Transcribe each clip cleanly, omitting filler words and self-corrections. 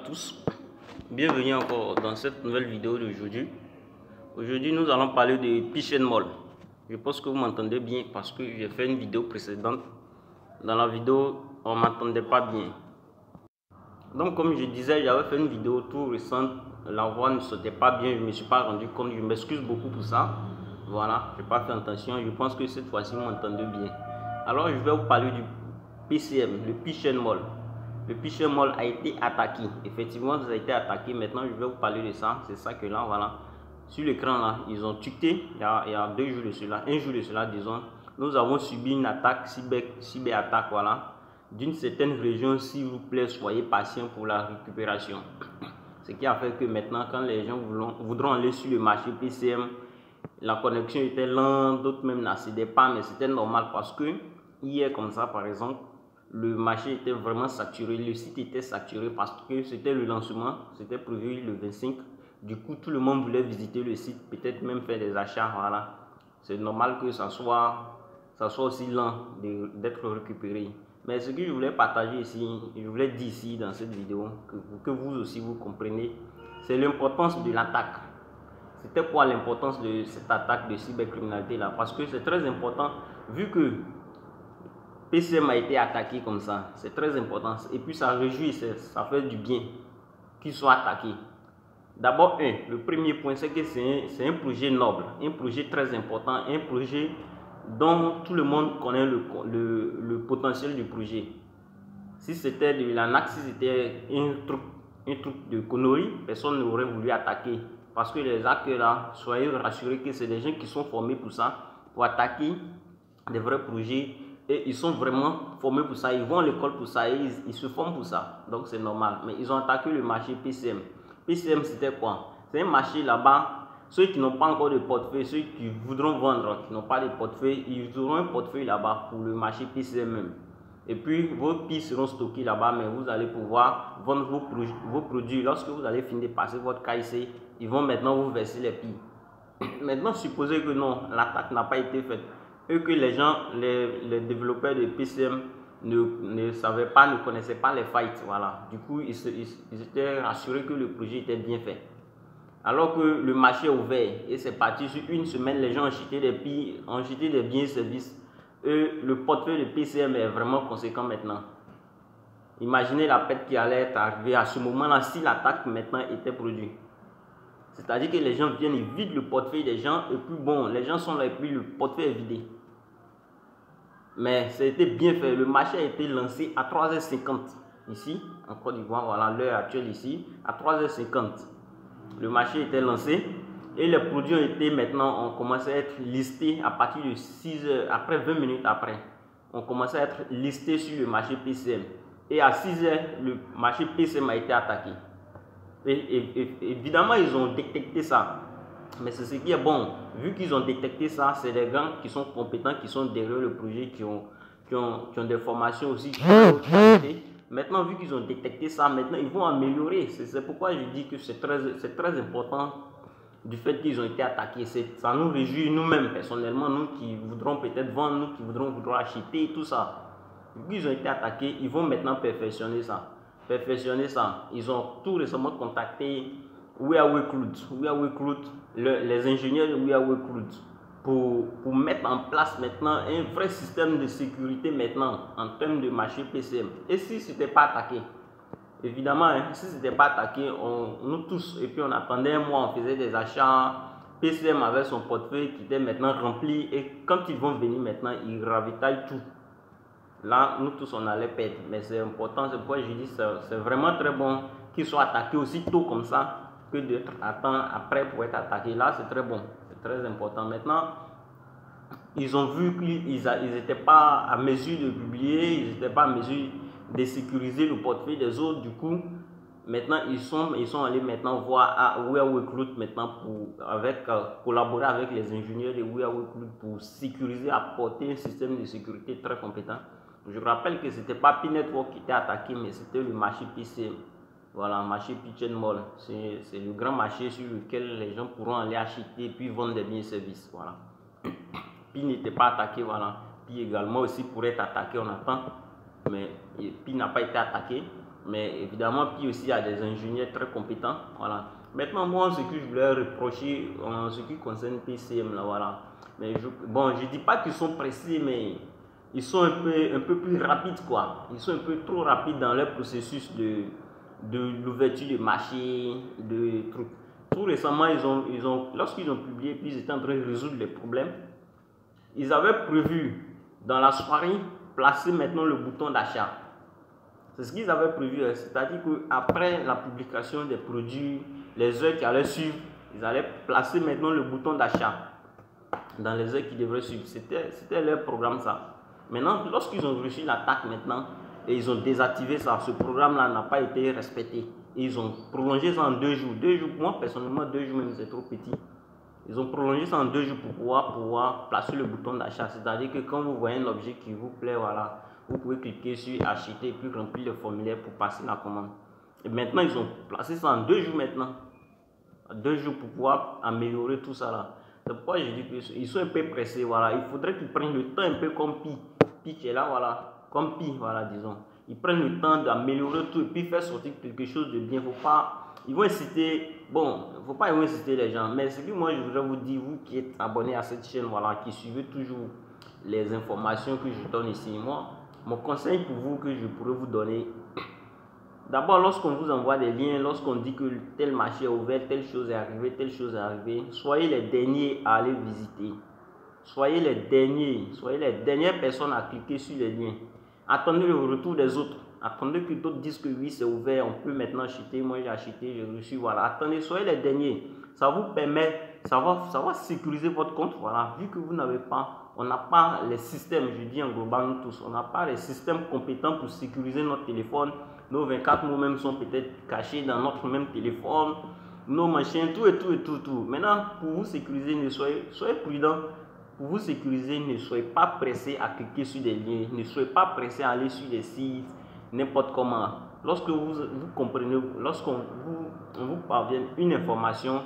tous, bienvenue encore dans cette nouvelle vidéo d'aujourd'hui. Aujourd'hui nous allons parler de Pitch & Moll. Je pense que vous m'entendez bien parce que j'ai fait une vidéo précédente. Dans la vidéo on m'entendait pas bien. Donc comme je disais, j'avais fait une vidéo tout récente, la voix ne sautait pas bien, je ne me suis pas rendu compte, je m'excuse beaucoup pour ça. Voilà, je n'ai pas fait attention, je pense que cette fois-ci vous m'entendez bien. Alors je vais vous parler du PCM, le Pitch & Moll. Le Pitch & Moll a été attaqué. Effectivement, ça a été attaqué. Maintenant, je vais vous parler de ça. C'est ça que là, voilà. Sur l'écran, là, ils ont tweeté. Il y a 2 jours de cela, un jour de cela, disons. Nous avons subi une attaque, cyber-attaque, voilà. D'une certaine région, s'il vous plaît, soyez patient pour la récupération. Ce qui a fait que maintenant, quand les gens voudront aller sur le marché PCM, la connexion était lente, d'autres même n'accédaient pas, mais c'était normal parce que hier, comme ça, par exemple, le marché était vraiment saturé, le site était saturé parce que c'était le lancement, c'était prévu le 25. Du coup, tout le monde voulait visiter le site, peut-être même faire des achats, voilà. C'est normal que ça soit aussi lent d'être récupéré. Mais ce que je voulais partager ici, je voulais dire ici dans cette vidéo, que vous aussi vous compreniez, c'est l'importance de l'attaque. C'était quoi l'importance de cette attaque de cybercriminalité là? Parce que c'est très important, vu que PCM a été attaqué comme ça, c'est très important. Et puis ça réjouit, ça fait du bien qu'il soit attaqué. D'abord, le premier point, c'est que c'est un projet noble, un projet très important, un projet dont tout le monde connaît le potentiel du projet. Si c'était de l'arnaque, si c'était un truc de connerie, personne n'aurait voulu attaquer. Parce que les hackers là, soyez rassurés que c'est des gens qui sont formés pour ça, pour attaquer des vrais projets. Et ils sont vraiment formés pour ça, ils vont à l'école pour ça, et ils se forment pour ça. Donc c'est normal. Mais ils ont attaqué le marché PCM. PCM c'était quoi? C'est un marché là-bas. Ceux qui n'ont pas encore de portefeuille, ceux qui voudront vendre, qui n'ont pas de portefeuille, ils auront un portefeuille là-bas pour le marché PCM même. Et puis vos piles seront stockées là-bas, mais vous allez pouvoir vendre vos produits. Lorsque vous allez finir de passer votre KIC, ils vont maintenant vous verser les piles. Maintenant, supposez que non, l'attaque n'a pas été faite. Et que les gens, les développeurs de PCM ne savaient pas, ne connaissaient pas les failles. Voilà. Du coup, ils étaient rassurés que le projet était bien fait. Alors que le marché est ouvert et c'est parti sur une semaine, les gens ont acheté des piles, ont acheté des biens et services. Et le portefeuille de PCM est vraiment conséquent maintenant. Imaginez la perte qui allait être arrivée à ce moment-là si l'attaque maintenant était produite. C'est-à-dire que les gens viennent, ils vident le portefeuille des gens et puis bon, les gens sont là et puis le portefeuille est vidé. Mais ça a été bien fait. Le marché a été lancé à 3h50 ici, en Côte d'Ivoire, voilà l'heure actuelle ici, à 3h50. Le marché était lancé et les produits ont été maintenant, ont commencé à être listés à partir de 6h, après 20 minutes après. On commençait à être listés sur le marché PCM. Et à 6h, le marché PCM a été attaqué. Et évidemment, ils ont détecté ça. Mais c'est ce qui est bon. Vu qu'ils ont détecté ça, c'est des gens qui sont compétents, qui sont derrière le projet, qui ont des formations aussi. Maintenant, vu qu'ils ont détecté ça, maintenant, ils vont améliorer. C'est pourquoi je dis que c'est très important du fait qu'ils ont été attaqués. Ça nous réjouit nous-mêmes, personnellement, nous qui voudrons peut-être vendre, nous qui voudrons acheter, tout ça. Vu qu'ils ont été attaqués, ils vont maintenant perfectionner ça. Ils ont tout récemment contacté We Are Recruit, les ingénieurs de We Are Recruit pour mettre en place maintenant un vrai système de sécurité maintenant en termes de marché PCM. Et si ce n'était pas attaqué, évidemment, si ce n'était pas attaqué, nous tous, et puis on attendait un mois, on faisait des achats, PCM avait son portefeuille qui était maintenant rempli et quand ils vont venir maintenant, ils ravitaillent tout. Là, nous tous, on allait perdre. Mais c'est important, c'est pourquoi je dis que c'est vraiment très bon qu'ils soient attaqués aussi tôt comme ça que d'être après pour être attaqués. Là, c'est très bon, c'est très important. Maintenant, ils ont vu qu'ils n'étaient pas à mesure de publier, ils n'étaient pas à mesure de sécuriser le portefeuille des autres. Du coup, maintenant, ils sont allés maintenant voir à We Are Recruit maintenant pour collaborer avec les ingénieurs de We Are Recruit pour sécuriser, apporter un système de sécurité très compétent. Je rappelle que ce n'était pas P-Network qui était attaqué, mais c'était le marché PCM. Voilà, marché Pitch & Moll. C'est le grand marché sur lequel les gens pourront aller acheter puis vendre des biens et services. Voilà. Pi n'était pas attaqué, voilà. Pi également aussi pourrait être attaqué, on attend. Mais Pi n'a pas été attaqué. Mais évidemment, puis aussi, il y a des ingénieurs très compétents. Voilà. Maintenant, moi, ce que je voulais reprocher en ce qui concerne PCM, là, voilà. Mais bon, je ne dis pas qu'ils sont pressés, mais ils sont un peu plus rapides, quoi. Ils sont un peu trop rapides dans leur processus de l'ouverture de marché, de trucs. Tout récemment, lorsqu'ils ont publié, puis ils étaient en train de résoudre les problèmes, ils avaient prévu dans la soirée placer maintenant le bouton d'achat. C'est ce qu'ils avaient prévu, c'est-à-dire qu'après la publication des produits, les heures qui allaient suivre, ils allaient placer maintenant le bouton d'achat dans les heures qui devraient suivre. C'était leur programme, ça. Maintenant, lorsqu'ils ont reçu l'attaque maintenant, et ils ont désactivé ça, ce programme-là n'a pas été respecté. Et ils ont prolongé ça en 2 jours. 2 jours, moi personnellement, 2 jours même, c'est trop petit. Ils ont prolongé ça en 2 jours pour pouvoir placer le bouton d'achat. C'est-à-dire que quand vous voyez un objet qui vous plaît, voilà, vous pouvez cliquer sur acheter et puis remplir le formulaire pour passer la commande. Et maintenant, ils ont placé ça en 2 jours maintenant. 2 jours pour pouvoir améliorer tout ça là. C'est pourquoi je dis qu'ils sont un peu pressés, voilà. Il faudrait qu'ils prennent le temps un peu comme Pi. Pi qui est là, voilà. Comme Pi, voilà, disons. Ils prennent le temps d'améliorer tout et puis faire sortir quelque chose de bien. Faut pas, ils vont inciter, bon, faut pas inciter les gens. Mais ce que moi je voudrais vous dire, vous qui êtes abonnés à cette chaîne, voilà, qui suivez toujours les informations que je donne ici, moi, mon conseil pour vous que je pourrais vous donner, d'abord, lorsqu'on vous envoie des liens, lorsqu'on dit que tel marché est ouvert, telle chose est arrivée, telle chose est arrivée, soyez les derniers à aller visiter. Soyez les dernières personnes à cliquer sur les liens. Attendez le retour des autres. Attendez que d'autres disent que oui, c'est ouvert, on peut maintenant acheter. Moi, j'ai acheté, j'ai reçu, voilà. Attendez, soyez les derniers. Ça vous permet, ça va sécuriser votre compte, voilà. Vu que vous n'avez pas, on n'a pas les systèmes, je dis en global nous tous, on n'a pas les systèmes compétents pour sécuriser notre téléphone. Nos 24 mots même sont peut-être cachés dans notre même téléphone. Nos machins, tout. Maintenant, pour vous sécuriser, soyez prudents. Pour vous sécuriser, ne soyez pas pressé à cliquer sur des liens, ne soyez pas pressé à aller sur des sites, n'importe comment. Lorsque vous comprenez, lorsqu'on vous parvient une information,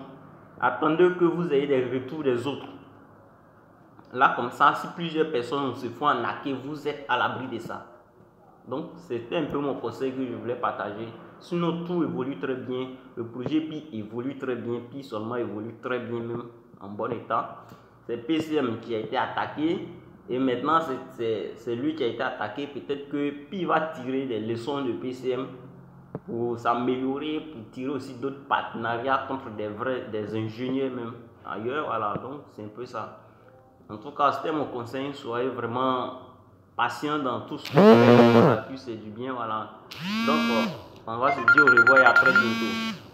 attendez que vous ayez des retours des autres. Là, comme ça, si plusieurs personnes se font arnaquer, vous êtes à l'abri de ça. Donc, c'était un peu mon conseil que je voulais partager. Sinon, tout évolue très bien. Le projet Pi évolue très bien. Pi seulement évolue très bien, même en bon état. C'est PCM qui a été attaqué et maintenant c'est lui qui a été attaqué. Peut-être que Pi va tirer des leçons de PCM pour s'améliorer, pour tirer aussi d'autres partenariats contre des ingénieurs même ailleurs. Voilà, donc c'est un peu ça. En tout cas, c'était mon conseil. Soyez vraiment patient dans tout ce que vous faites. C'est du bien, voilà. Donc, on va se dire au revoir et à très bientôt.